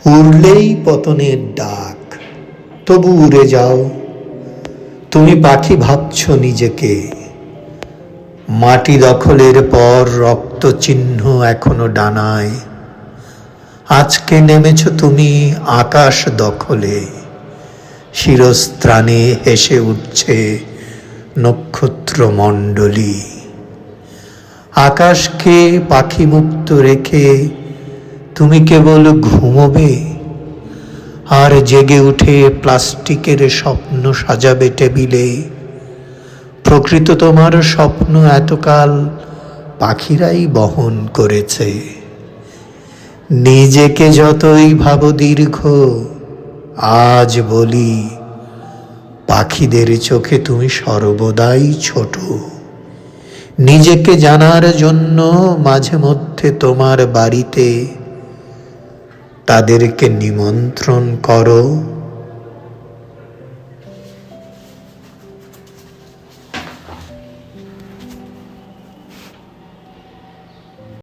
উড়লেই পতনের ডাক, তবু উড়ে যাও। তুমি পাখি ভাবছ নিজেকে, মাটি দখলের পর রক্ত চিহ্ন এখনো ডানায়। আজকে নেমেছ তুমি আকাশ দখলে, শিরস্ত্রাণে হেসে উঠছে নক্ষত্রমণ্ডলী। আকাশকে পাখি মুক্ত রেখে তুমি কেবল ঘুমোবে, আর জেগে উঠে প্লাস্টিকের স্বপ্ন সাজাবে টেবিলে। প্রকৃত তোমার স্বপ্ন এতকাল পাখিরাই বহন করেছে। নিজেকে যতই ভাবো দীর্ঘ, আজ বলি পাখিদের চোখে তুমি সর্বদাই ছোট। নিজেকে জানার জন্য মাঝে মধ্যে তোমার বাড়িতে তাদেরকে নিমন্ত্রণ করো।